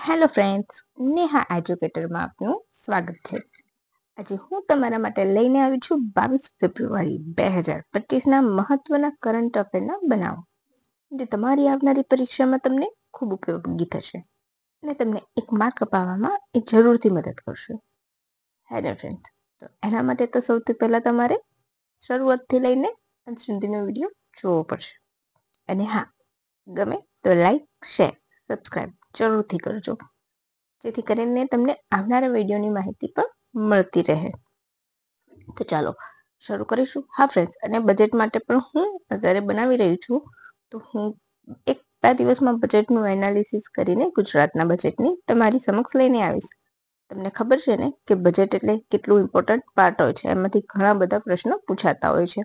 Hello friends, Neha એજ્યુકેટરમાં આપનું સ્વાગત છે. આજે હું તમારા માટે લઈને આવી છું 22 ફેબ્રુઆરી 2025ના મહત્વના કરંટ અફેરના બનાવો, જે તમારી આવનારી પરીક્ષામાં તમને ખૂબ ઉપયોગી થશે અને તમને એક માર્ક અપાવવામાં એ જરૂરથી મદદ કરશે. હેલો ફ્રેન્ડ્સ, તો એના માટે તો સૌથી પહેલાં તમારે શરૂઆતથી લઈને અંત સુધીનો વિડીયો જોવો પડશે. અને હા, ગમે તો લાઈક, શેર, સબસ્ક્રાઈબ જરૂરથી કરજો, જેથી કરીને તમને આવનારા વિડીયોની માહિતી પણ મળતી રહે. તો ચાલો શરૂ કરીશું. હા ફ્રેન્ડ્સ, અને બજેટ માટે પણ હું અત્યારે બનાવી રહી છું. તો હું 1-2 દિવસમાં બજેટનું એનાલિસિસ કરીને ગુજરાતના બજેટની તમારી સમક્ષ લઈને આવીશ. તમને ખબર છે ને કે બજેટ એટલે કેટલું ઇમ્પોર્ટન્ટ પાર્ટ હોય છે, એમાંથી ઘણા બધા પ્રશ્નો પૂછાતા હોય છે.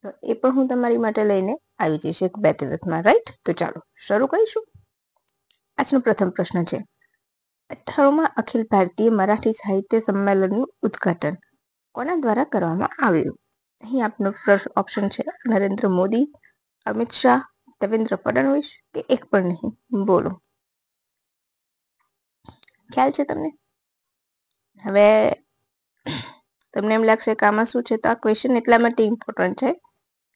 તો એ પણ હું તમારી માટે લઈને આવી જઈશ 1-2 દિવસમાં, રાઈટ? તો ચાલો શરૂ કરીશું. આજનો પ્રથમ પ્રશ્ન છે, 18માં અખિલ ભારતીય મરાઠી સાહિત્ય સંમેલનનું ઉદ્ઘાટન કોના દ્વારા કરવામાં આવ્યું? અહીં આપનો ઓપ્શન છે નરેન્દ્ર મોદી, અમિત શાહ, દેવેન્દ્ર ફડણવીસ કે એક પણ નહીં. બોલો, ખ્યાલ છે તમને? હવે તમને એમ લાગશે કે આમાં શું છે, તો આ ક્વેશ્ચન એટલા માટે ઇમ્પોર્ટન્ટ છે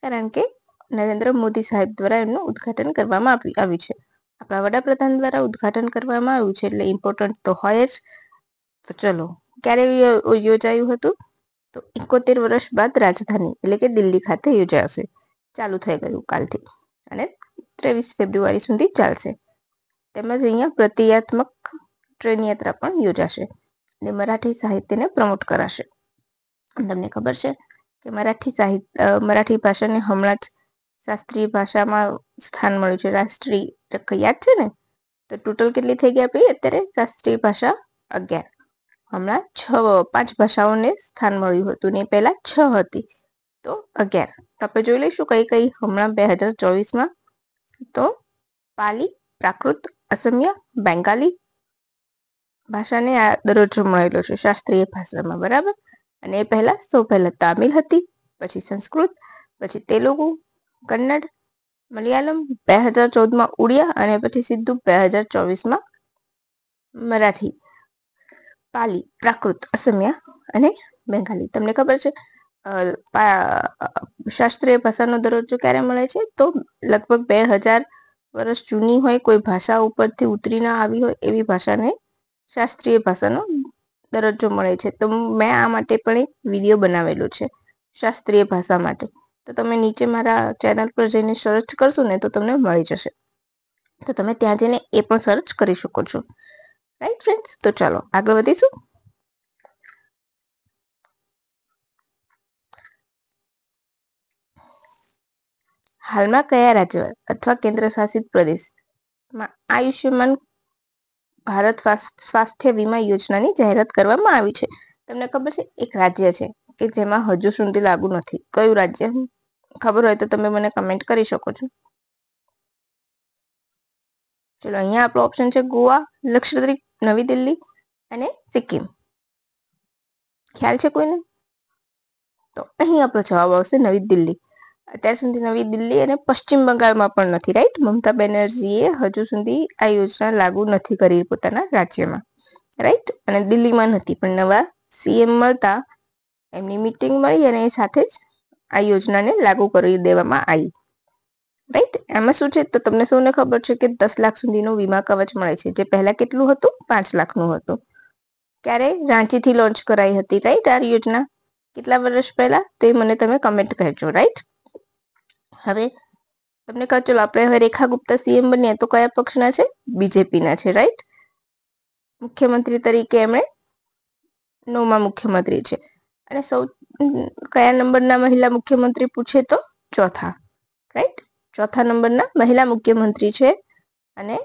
કારણ કે નરેન્દ્ર મોદી સાહેબ દ્વારા એમનું ઉદ્ઘાટન કરવામાં આવ્યું છે. આપણા વડાપ્રધાન દ્વારા ઉદ્ઘાટન કરવામાં આવ્યું છે, એટલે ઇમ્પોર્ટન્ટ તો હોય જ. તો ચલો, ક્યારે યોજાયું હતું? તો 71 વર્ષ બાદ રાજધાની એટલે કે દિલ્હી ખાતે યોજાશે. ચાલુ થઈ ગયું કાલથી અને 23 ફેબ્રુઆરી સુધી ચાલશે. તેમજ અહીંયા પ્રતિયાત્મક ટ્રેન યાત્રા પણ યોજાશે અને મરાઠી સાહિત્યને પ્રમોટ કરાશે. તમને ખબર છે કે મરાઠી ભાષાને હમણાં જ શાસ્ત્રીય ભાષામાં સ્થાન મળ્યું છે, રાષ્ટ્રીય. યાદ છે ને? તો ટોટલ કેટલી થઈ ગઈ આપણી અત્યારે શાસ્ત્રીય ભાષા? 11. હમણાં 5 ભાષાઓને સ્થાન મળ્યું હતું ને પહેલા 6 હતી, તો 11. તો આપણે જોઈ લઈશું કઈ કઈ હમણાં 2024માં. તો પાલી, પ્રાકૃત, અસમિયા, બેંગાલી ભાષાને આ દરજ્જો મળેલો છે શાસ્ત્રીય ભાષામાં, બરાબર? અને એ સૌ પહેલા તામિલ હતી, પછી સંસ્કૃત, પછી તેલુગુ, કન્નડ, મલયાલમ, 2014માં ઉડિયા અને પછી સીધું 2024માં મરાઠી, પાલી, પ્રાકૃત, અસમિયા અને બેંગાલી. તમને ખબર છે શાસ્ત્રીય ભાષાનો દરજ્જો ક્યારે મળે છે? તો લગભગ 2000 વર્ષ જૂની હોય કોઈ ભાષા ઉપરથી ઉતરી ના આવી હોય એવી ભાષાને શાસ્ત્રીય ભાષાનો દરજ્જો મળે છે. તો મેં આ માટે પણ એક વિડીયો બનાવેલો છે શાસ્ત્રીય ભાષા માટે. તો તમે નીચે મારા ચેનલ પર જઈને સર્ચ કરશો ને તો તમને મળી જશે. તો તમે ત્યાં જઈને એ પણ સર્ચ કરી શકો છો, રાઈટ ફ્રેન્ડ્સ? તો ચાલો આગળ વધીશું. હાલમાં કયા રાજ્ય અથવા કેન્દ્ર શાસિત પ્રદેશમાં આયુષ્યમાન ભારત સ્વાસ્થ્ય વીમા યોજનાની જાહેરાત કરવામાં આવી છે? તમને ખબર છે એક રાજ્ય છે કે જેમાં હજુ સુધી લાગુ નથી. કયું રાજ્ય? ખબર હોય તો તમે મને કમેન્ટ કરી શકો છો. ચલો, અહીંયા આપણો ઓપ્શન છે ગોવા, લક્ષદ્વીપ, નવી દિલ્હી અને સિક્કિમ. ખ્યાલ છે કોઈને? તો અહીં આપણો જવાબ આવશે નવી દિલ્હી. અત્યાર સુધી નવી દિલ્હી અને પશ્ચિમ બંગાળમાં પણ નથી, રાઈટ? મમતા બેનર્જીએ હજુ સુધી આ યોજના લાગુ નથી કરી પોતાના રાજ્યમાં, રાઈટ? અને દિલ્હીમાં નથી, પણ નવા સીએમ મળતા એમની મીટિંગ મળી અને એ સાથે જ આ યોજનાને લાગુ કરી દેવામાં આવી, રાઈટ? એમાં શું છે, તો તમને સૌને ખબર છે કે 10 લાખ સુધીનું વીમા કવચ મળે છે, જે પહેલા કેટલું હતું? 5 લાખનું હતું. ક્યારે? રાંચીથી લોન્ચ કરાઈ હતી, રાઈટ? આ યોજના કેટલા વર્ષ પહેલા? તો એ મને તમે કમેન્ટ કરજો, રાઈટ? હવે તમને કહો, ચલો આપણે હવે રેખા ગુપ્તા સીએમ બન્યા તો કયા પક્ષના છે? બીજેપીના છે, રાઈટ? મુખ્યમંત્રી તરીકે એમણે 9મા મુખ્યમંત્રી છે. અને કયા નંબરના મહિલા મુખ્યમંત્રી પૂછે તો ચોથા, રાઈટ? ચોથા નંબરના મહિલા મુખ્યમંત્રી છે. અને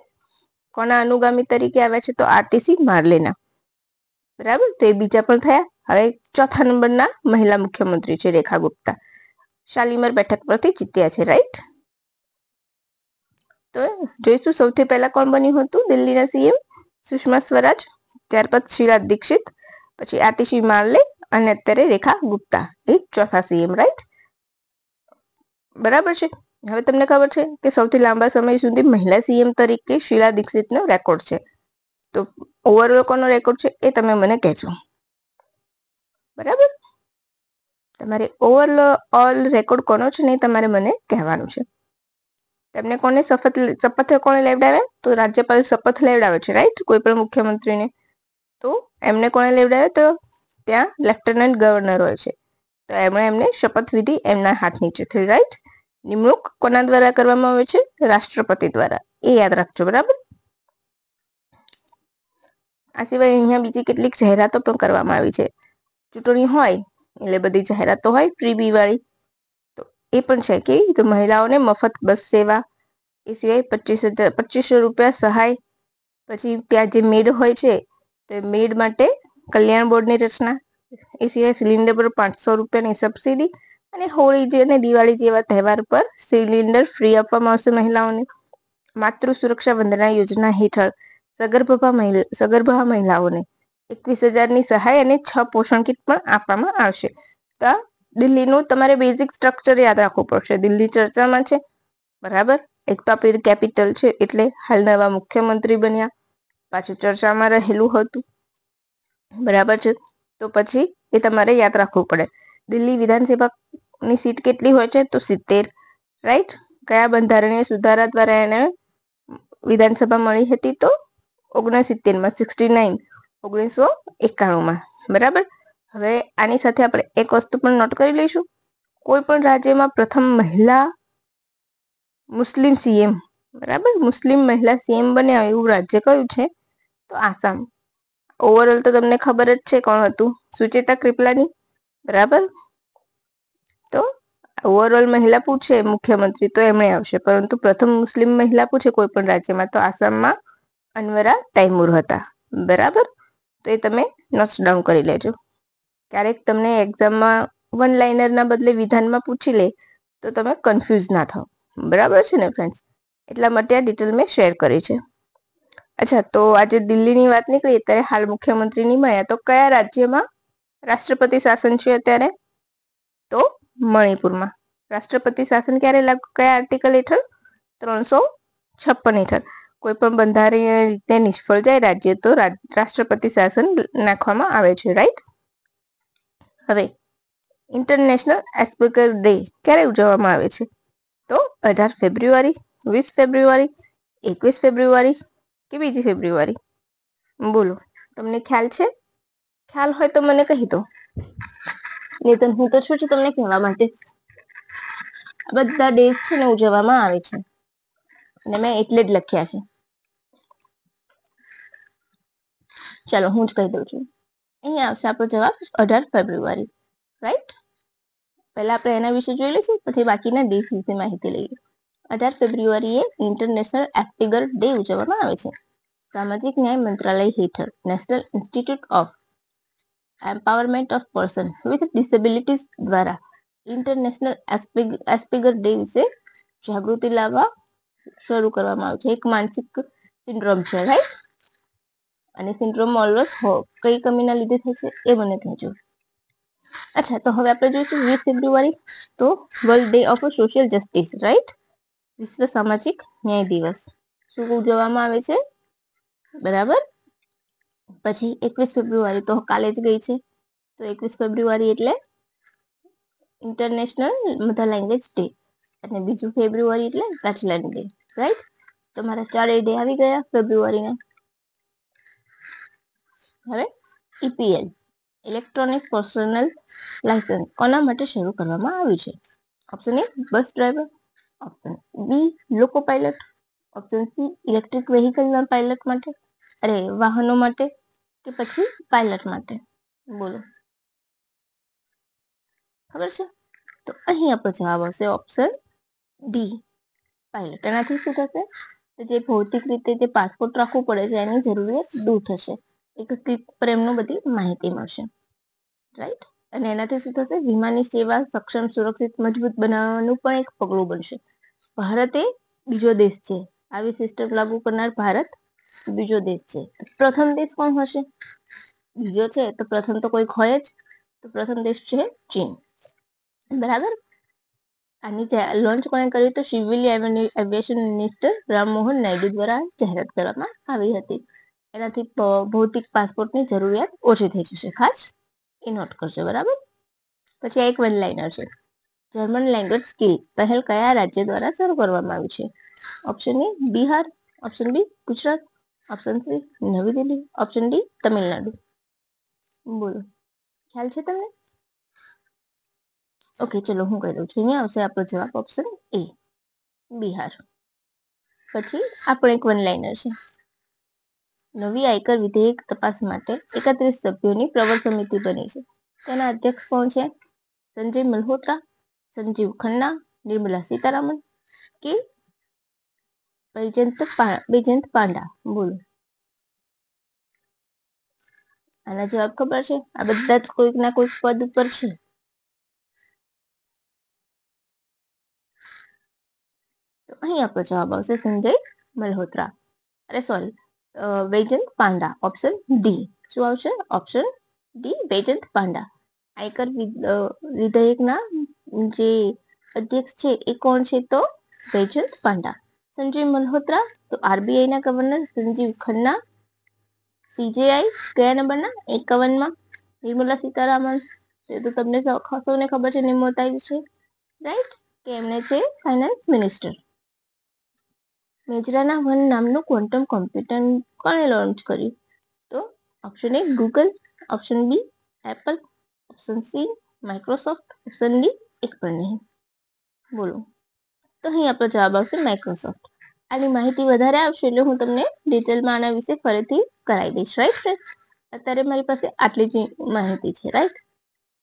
કોના અનુગામી તરીકે આવ્યા છે? તો આરતીસી માર્લેના, બરાબર? તો એ બીજા પણ થયા. હવે ચોથા નંબરના મહિલા મુખ્યમંત્રી છે રેખા ગુપ્તા. શાલીમાર બેઠક પરથી જીત્યા છે, રાઈટ? તો જોઈશું સૌથી પહેલા કોણ બન્યું હતું દિલ્હીના સીએમ? સુષ્મા સ્વરાજ, ત્યારબાદ શીલા દીક્ષિત, પછી આતિશી માર્લે અને અત્યારે રેખા ગુપ્તા. એ ચોથા સીએમ, રાઈટ? બરાબર છે. હવે તમને ખબર છે કે સૌથી લાંબા સમય સુધી મહિલા સીએમ તરીકે શીલા દીક્ષિતનો રેકોર્ડ છે. તો ઓવરઓલ કોનો રેકોર્ડ છે એ તમે મને કહેજો, બરાબર. તમારે ઓવરઓલ રેકોર્ડ કોનો છે ને તમારે મને કહેવાનું છે. તેમને કોને શપથ કોને લેવડાવ્યા? તો રાજ્યપાલ શપથ લેવડાવે છે, રાઈટ, કોઈ પણ મુખ્યમંત્રીને. તો એમને કોને લેવડાવે? તો ત્યાં લેફ્ટનન્ટ ગવર્નર હોય છે, તો એમને શપથવિધિ એમના હાથ નીચે થઈ, રાઈટ. નિમણૂક કોના દ્વારા કરવામાં આવે છે? રાષ્ટ્રપતિ દ્વારા, એ યાદ રાખજો, બરાબર. આ સિવાય અહીંયા બીજી કેટલીક જાહેરાતો પણ કરવામાં આવી છે. ચૂંટણી હોય એટલે બધી જાહેરાતો હોય ફ્રીબી વાળી, તો એ પણ છે કે તો મહિલાઓને મફત બસ સેવા, એ સિવાય 2500 રૂપિયા સહાય. પછી ત્યાં જે મેડ હોય છે તો મેડ માટે કલ્યાણ બોર્ડની રચના, એ સિવાય સિલિન્ડર પર 500 રૂપિયાની સબસિડી, અને હોળી અને દિવાળી જેવા તહેવાર પર સિલિન્ડર ફ્રી આપવામાં આવશે મહિલાઓને. માતૃ સુરક્ષા વંદના યોજના હેઠળ સગર્ભા મહિલાઓને 21,000ની સહાય અને 6 પોષણ કીટ પણ આપવામાં આવશે. તો દિલ્હીનું તમારે બેઝિક સ્ટ્રક્ચર યાદ રાખવું પડશે. દિલ્હી ચર્ચામાં છે, બરાબર. એક તો આપણી કેપિટલ છે એટલે હાલ નવા મુખ્યમંત્રી બન્યા, પાછું ચર્ચામાં રહેલું હતું, બરાબર છે. તો પછી એ તમારે યાદ રાખવું પડે. દિલ્હી વિધાનસભાની સીટ કેટલી હોય છે? તો 70, રાઈટ. કયા બંધારણીય સુધારા દ્વારા એને વિધાનસભા મળી હતી? તો 69માં, 1991માં, બરાબર. હવે આની સાથે આપણે એક વસ્તુ પણ નોટ કરી લઈશું. કોઈ પણ રાજ્યમાં પ્રથમ મહિલા મુસ્લિમ સીએમ, બરાબર, મુસ્લિમ મહિલા સીએમ બન્યા એવું રાજ્ય કયું છે? તો આસામ. ઓવરઓલ તો તમને ખબર જ છે કોણ હતું? સુચેતા કૃપલાની, બરાબર. તો ઓવરઓલ મહિલા પૂછે મુખ્યમંત્રી તો એમણે આવશે, પરંતુ પ્રથમ મુસ્લિમ મહિલા પૂછે કોઈ પણ રાજ્યમાં તો આસામમાં અનવરા તૈમૂર હતા, બરાબર. તો એ તમે નોટ ડાઉન કરી લેજો. ક્યારેક તમને એક્ઝામમાં વન લાઇનરના બદલે વિધાનમાં પૂછી લે તો તમે કન્ફ્યુઝ ના થાવ, બરાબર છે ને ફ્રેન્ડ્સ. એટલા માટે આ ડિટેલ મેં શેર કરી છે. અચ્છા, તો આજે દિલ્હીની વાત નીકળી, ત્યારે હાલ મુખ્યમંત્રી નિમાયા તો કયા રાજ્યમાં રાષ્ટ્રપતિ શાસન છે અત્યારે? તો મણિપુરમાં. રાષ્ટ્રપતિ શાસન ક્યારે લાગુ, કયા આર્ટિકલ હેઠળ? 356 હેઠળ. કોઈ પણ બંધારણીય રીતે નિષ્ફળ જાય રાજ્ય તો રાષ્ટ્રપતિ શાસન નાખવામાં આવે છે, રાઈટ. હવે ઇન્ટરનેશનલ એસ્પીકર ડે ક્યારે ઉજવવામાં આવે છે? તો 18 ફેબ્રુઆરી, 20 ફેબ્રુઆરી, 21 ફેબ્રુઆરી કે બીજી ફેબ્રુઆરી? બોલો, તમને ખ્યાલ છે? ખ્યાલ હોય તો મને કહી દો, નહીં તો હું તો છું તમને કહેવા માટે. આ બધા ડેઝ છે ને ઉજવવામાં આવે છે, અને મેં એટલે જ લખ્યા છે. ચાલો હું જ કહી દઉં છું. અહીંયા આવશે આપણો જવાબ 18 ફેબ્રુઆરી, રાઈટ. પહેલા આપણે એના વિશે જોઈ લઈશું, પછી બાકીના ડેઝ વિશે માહિતી લઈએ. 18 ફેબ્રુઆરીએ ઇન્ટરનેશનલ એસ્પીગર ડે ઉજવવામાં આવે છે. સામાજિક ન્યાય મંત્રાલય હેઠળ national institute of empowerment of person with disabilities દ્વારા ઇન્ટરનેશનલ એસ્પીગર ડે વિશે જાગૃતિ લાવવા શરૂ કરવામાં આવે છે. એક માનસિક સિન્ડ્રોમ છે, રાઈટ. અને સિન્ડ્રોમ ઓલવેઝ કઈ કમીના લીધે થાય છે એ મને કહેજો. અચ્છા, તો હવે આપણે જોઈશું 20 ફેબ્રુઆરી, તો world day of social justice, right. વિશ્વ સામાજિક ન્યાય દિવસ શું ઉજવવામાં આવે છે? બરાબર. પછી 21 ફેબ્રુઆરી તો કાલે જ ગઈ છે, તો 21 ફેબ્રુઆરી એટલે ઇન્ટરનેશનલ મધર લેંગ્વેજ ડે, અને બીજું ફેબ્રુઆરી એટલે બેચલર ડે, રાઈટ. તમારા 4 ડે આવી ગયા ફેબ્રુઆરીના. હવે ઈપીએલ ઇલેક્ટ્રોનિક પર્સનલ લાયસન્સ કોના માટે શરૂ કરવામાં આવ્યું છે? Option A bus driver, option B loco pilot, option C electric વ્હીકલના પાયલટ માટે, વાહનો માટે, કે પછી પાયલટ માટે? બોલો, ખબર છે? તો અહીં આપણો જવાબ આવશે ઓપ્શન ડી, પાયલટ. એનાથી શું થશે? જે ભૌતિક રીતે જે પાસપોર્ટ રાખવું પડે છે એની જરૂરિયાત દૂર થશે. એક ક્લિક પર એમનું બધી માહિતી મળશે, રાઈટ. અને એનાથી શું થશે? વિમાની સેવા સક્ષમ, સુરક્ષિત, મજબૂત બનાવવાનું પણ એક પગલું બનશે. ભારત એ બીજો દેશ છે, આવી સિસ્ટમ લાગુ કરનાર ભારત બીજો દેશ છે. પ્રથમ દેશ કોણ હશે? બીજો છે તો પ્રથમ તો કોઈક હોય જ, તો પ્રથમ દેશ છે ચીન, બરાબર. આની લોન્ચ કોણે કર્યું? તો civil aviation minister Rammohan Naidu દ્વારા જાહેરાત કરવામાં આવી હતી. એનાથી ભૌતિક પાસપોર્ટની જરૂરિયાત ઓછી થઈ જશે. ખાસ એ નોટ કરજો, બરાબર. પછી આ એક વન લાઇનર છે. જર્મન લેંગ્વેજ સ્કિલ પહેલ કયા રાજ્ય દ્વારા શરૂ કરવામાં આવી છે? Option A Bihar, option B Gujarat, option C નવી દિલ્હી, ઓપ્શન ડી તમિલનાડુ. બોલો, ખ્યાલ છે તમને? ઓકે, ચલો હું કહી દઉં છું. અહીંયા આવશે આપણો જવાબ ઓપ્શન એ બિહાર. પછી આપણો એક વન લાઇનર છે. નવી આયકર વિધેયક તપાસ માટે 31 સભ્યોની પ્રવર સમિતિ બની છે. તેના અધ્યક્ષ કોણ છે? સંજય મલ્હોત્રા, સંજીવ ખન્ના, નિર્મલા સીતારામન કે બૈજયંત પાંડા? બોલો, આના જવાબ ખબર છે? આ બધા જ કોઈક ના કોઈક પદ ઉપર છે. તો અહીં આપણો જવાબ આવશે સંજય મલ્હોત્રા, અરે sorry Baijayant Panda. Option D શું આવશે? Option D Baijayant Panda. આયકર વિધેયકના જે અધ્યક્ષ છે એ કોણ છે? તો બૈજયંત પાંડા. સંજય મલ્હોત્રા તો આરબીઆઈ ના ગવર્નર. સંજીવ ખન્ના સીજેઆઈ કયા નંબરના? 51માં. નિર્મલા સીતારામન એ તો તમને સૌને ખબર છે, નિર્મળતા વિશે, રાઈટ, કે એમને છે ફાઇનાન્સ મિનિસ્ટર. મેજરાના વન નામનું ક્વોન્ટમ કોમ્પ્યુટર કોણે લોન્ચ કર્યું? તો option A Google, option B Apple, option C Microsoft, option D એક પણ નહીં. બોલો, તો અહીં આપણો જવાબ આવશે માઇક્રોસોફ્ટ. આની માહિતી વધારે આવશે એટલે હું તમને ડિટેલમાં આના વિશે ફરીથી કરાવી દઈશ, રાઈટ ફ્રેન્ડ? અત્યારે મારી પાસે આટલી જ માહિતી છે, રાઈટ?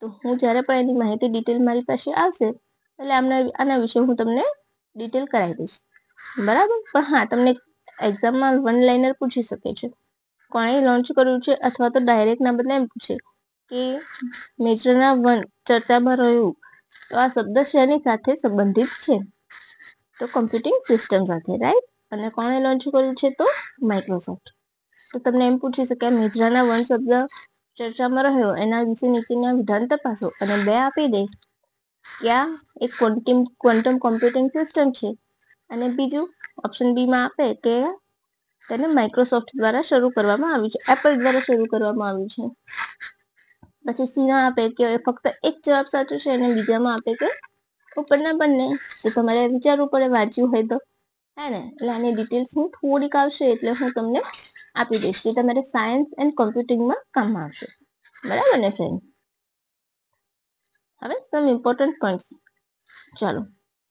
તો હું જ્યારે પણ એની માહિતી ડિટેલ મારી પાસે આવશે એટલે આના વિશે હું તમને ડિટેલ કરાવી દઈશ, બરાબર? પણ હા, તમને એક્ઝામમાં વન લાઇનર પૂછી શકે છે, કોણે લોન્ચ કર્યું છે, અથવા તો ડાયરેક્ટ ના બદલે એમ પૂછે કે મેજરના વન ચર્ચામાં રહ્યું તો આ શબ્દ શેની સાથે સંબંધિત છે? તો કમ્પ્યુટિંગ સિસ્ટમ સાથે, રાઈટ? અને કોણે લોન્ચ કર્યું છે? તો માઇક્રોસોફ્ટ. તો તમને એમ પૂછી શકે મેજરાના વન શબ્દ ચર્ચામાં રહ્યો એના વિશે નીચેના વિધાન તપાસો અને 2 આપી દે કે આ એક ક્વોન્ટમ કોમ્પ્યુટિંગ સિસ્ટમ છે, અને બીજું ઓપ્શન બી માં આપે કે તેને માઇક્રોસોફ્ટ દ્વારા શરૂ કરવામાં આવ્યું છે, એપલ દ્વારા શરૂ કરવામાં આવ્યું છે. પછી સી માં આપે કે ફક્ત એક જવાબ સાચો છે અને બીજામાં આપે કે ઉપરના બંને. તો તમારે વિચારવું પડે, વાંચ્યું હોય તો, હે ને? એટલે આની ડિટેલ્સ હું થોડીક આવશે એટલે હું તમને આપી દઈશ કે તમારે સાયન્સ એન્ડ કોમ્પ્યુટિંગમાં કામમાં આવશે, બરાબર ને ફ્રેન્ડ? હવે સમ ઇમ્પોર્ટન્ટ પોઈન્ટ્સ. ચાલો,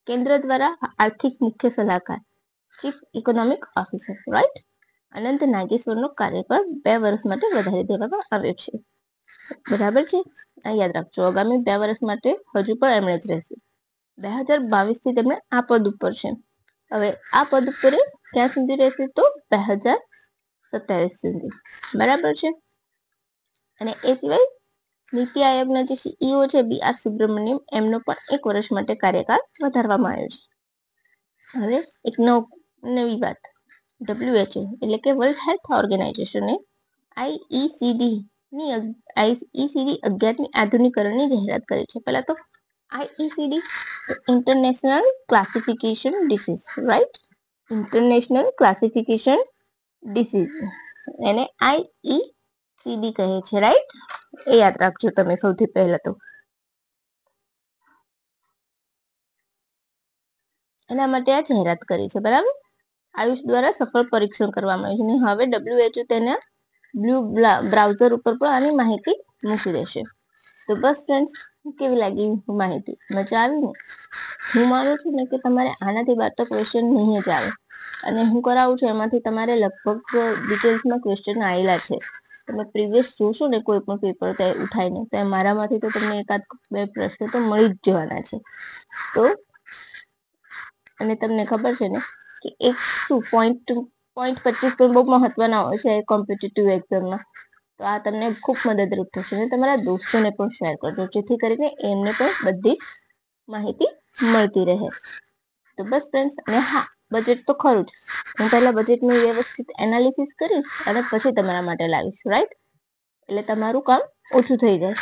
કેન્દ્ર દ્વારા આર્થિક મુખ્ય સલાહકાર ચીફ ઇકોનોમિક ઓફિસર, રાઈટ? અનંત નાગેશ્વરનો કાર્યકાળ 2 વર્ષ માટે વધારી દેવામાં આવ્યો છે, બરાબર છે? આ યાદ રાખજો, આગામી 2 વર્ષ માટે હજુ પણ એમણે જ રહેશે. 2022 થી તેમણે આ પદ ઉપર છે. હવે આ પદ ઉપર ક્યાં સુધી રહેશે? તો 2027 સુધી, બરાબર છે? અને એ સિવાય નીતિ આયોગના જે સીઈઓ છે BR સુબ્રમણ્યમ, એમનો પણ 1 વર્ષ માટે કાર્યકાળ વધારવામાં આવ્યો છે. હવે એક નવી વાત, WHO એટલે કે વર્લ્ડ હેલ્થ ઓર્ગેનાઇઝેશને IECD 11ની આધુનિકરણની જાહેરાત કરી છે. પહેલા તો IECD international classification disease, right? International classification disease એને IECD કહે છે, રાઈટ? એ યાદ રાખજો તમે સૌથી પહેલા તો. એના માટે આ જાહેરાત કરી છે, બરાબર? આયુષ દ્વારા સફળ પરીક્ષણ કરવામાં આવ્યું છે. હવે WHO તેના બ્લુ બ્રાઉઝર ઉપર પણ આની માહિતી મૂકી દેશે. તો બસ ફ્રેન્ડ્સ, કેવી લાગી માહિતી? મજા આવી ને? હું માનું છું ને કે તમારે આનાથી બાર તો ક્વેશ્ચન નહીં જ આવે, અને હું કરાવું છું એમાંથી તમારે લગભગ ડિટેલ્સમાં ક્વેશ્ચન આવેલા છે. તમે પ્રીવિયસ જોશો ને કોઈ પણ પેપર ઉઠાવીને, તો મારામાંથી તો તમને 1-2 પ્રશ્નો તો મળી જ જવાના છે. તો અને તમને ખબર છે ને કે એક શું પોઈન્ટ 25 પણ બહુ મહત્વના હોય છે કોમ્પિટિટિવ એક્ઝામમાં. તો આ તમને ખૂબ મદદરૂપ થશે, અને તમારા દોસ્તોને પણ શેર કરજો, જેથી કરીને એમને પણ બધી માહિતી મળતી રહે. તો બસ ફ્રેન્ડ્સ, અને હા, બજેટ તો ખરું જ. હું પહેલા બજેટનું વ્યવસ્થિત એનાલિસિસ કરીશ અને પછી તમારા માટે લાવીશ, રાઈટ? એટલે તમારું કામ ઓછું થઈ જાય.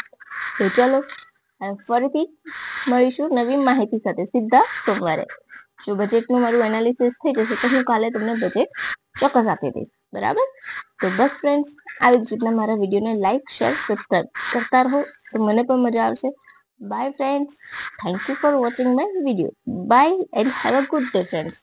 તો ચલો, ફરીથી મળીશું નવી માહિતી સાથે સીધા સોમવારે. જો બજેટનું મારું એનાલિસિસ થઈ જશે તો હું કાલે તમને બજેટ ચોક્કસ આપી દઈશ, બરાબર. તો બસ ફ્રેન્ડ્સ, આવી જ રીતના મારા વિડીયોને લાઈક, શેર, સબસ્ક્રાઈબ કરતા રહો તો મને પણ મજા આવશે. Bye friends, thank you for watching my video. Bye and have a good day friends.